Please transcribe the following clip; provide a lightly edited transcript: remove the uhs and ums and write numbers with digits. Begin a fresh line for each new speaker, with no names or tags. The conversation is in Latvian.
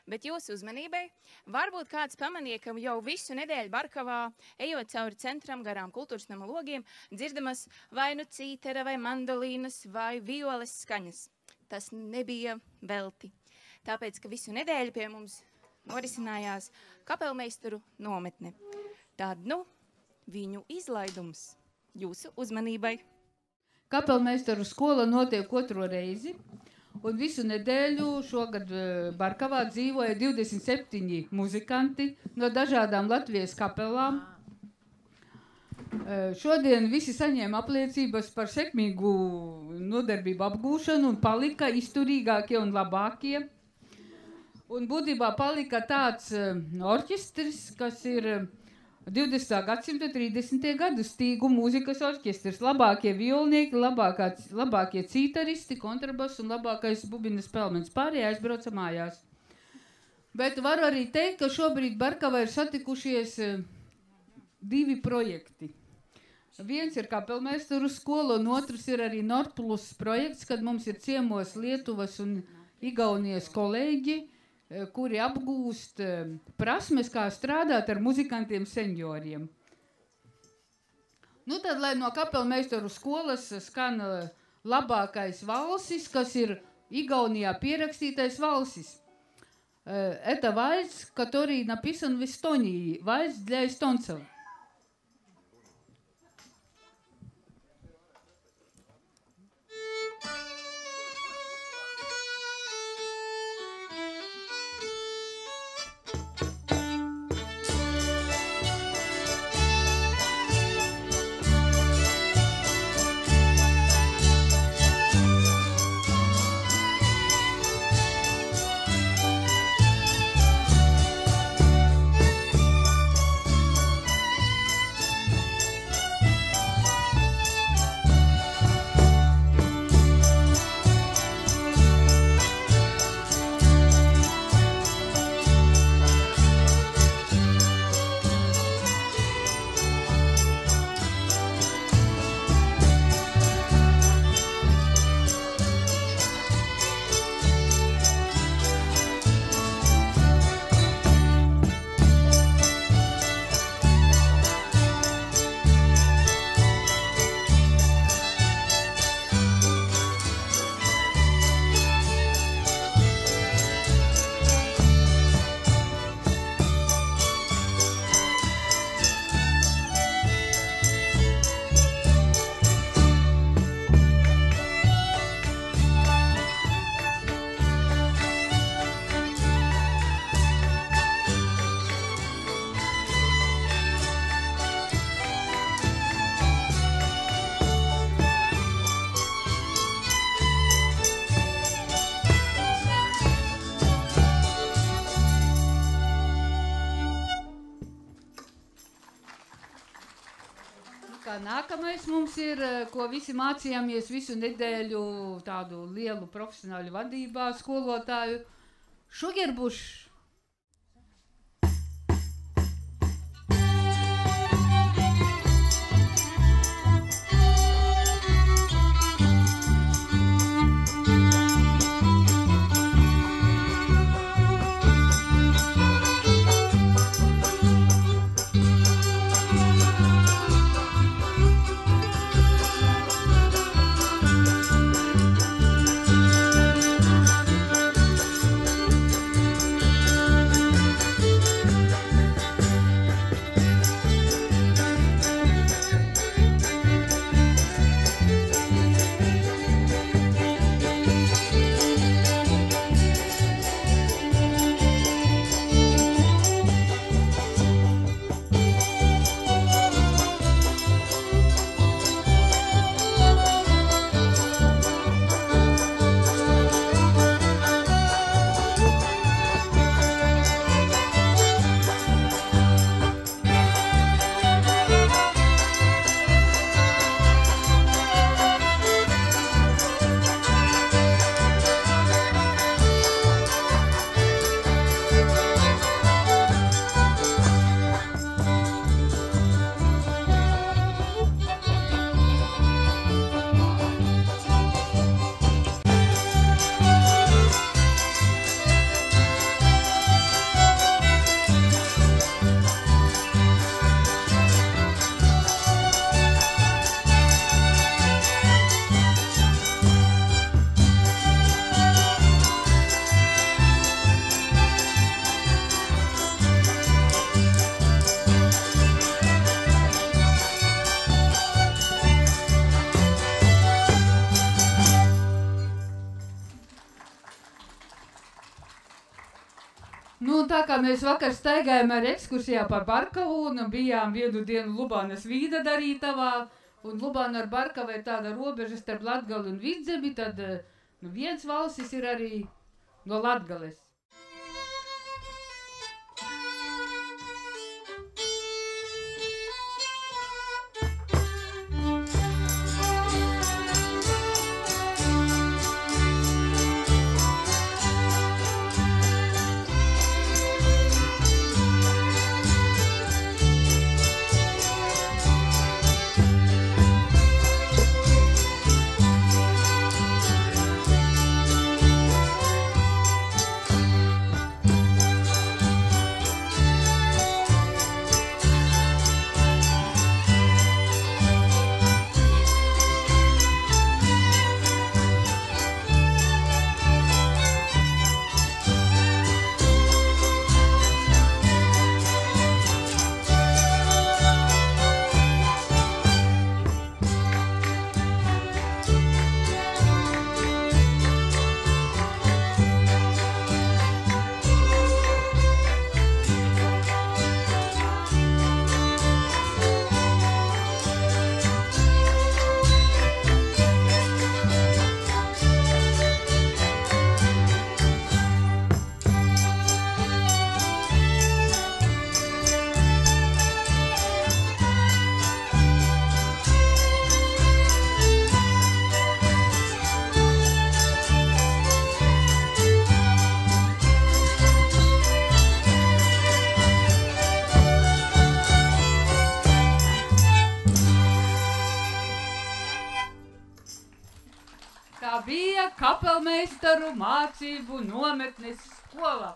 Bet jūsu uzmanībai varbūt kāds pamanīja, ka jau visu nedēļu Barkavā, ejot cauri centram garām kultūras nama logiem, dzirdamas vai nu cītera, vai mandolīnas, vai violes skaņas. Tas nebija velti. Tāpēc, ka visu nedēļu pie mums norisinājās kapelmeistaru nometne. Tad, nu, viņu izlaidums jūsu uzmanībai.
Kapelmeistaru skola notiek 2. reizi, un visu nedēļu šogad Barkavā dzīvoja 27 muzikanti no dažādām Latvijas kapelām. Šodien visi saņēma apliecības par sekmīgu nodarbību apgūšanu un palika izturīgākie un labākie. Un būtībā palika tāds orķestris, kas ir 20. gadsimta 30. gadu stīgu mūzikas orķestris. Labākie violnieki, labākie cītaristi, kontrabas un labākais bubinas spēlmenis. Pārējie aizbrauca mājās. Bet varu arī teikt, ka šobrīd Barkavā ir satikušies 2 projekti. Viens ir kapelmeistaru skola, un otrs ir arī Nordplus projekts, kad mums ir ciemos Lietuvas un Igaunijas kolēģi, kuri apgūst prasmes, kā strādāt ar muzikantiem senioriem. Nu tad, lai no kapelmeistaru skolas skan labākais valsis, kas ir Igaunijā pierakstītais valsis. Это вальс, который написан в Эстонии, вальс для эстонцев. Nākamais mums ir, ko visi mācījāmies visu nedēļu tādu lielu profesionāļu vadībā, skolotāju Šugerbušs. Nu, tā kā mēs vakar staigājām ar ekskursijā par Barkavu un bijām vienu dienu Lubānas Vīda darītavā, un Lubāna ar Barkavu ir tāda robeža starp Latgali un Vidzemi, tad viens valstis ir arī no Latgales. Tā bija kapelmeistaru mācību nometnes skola.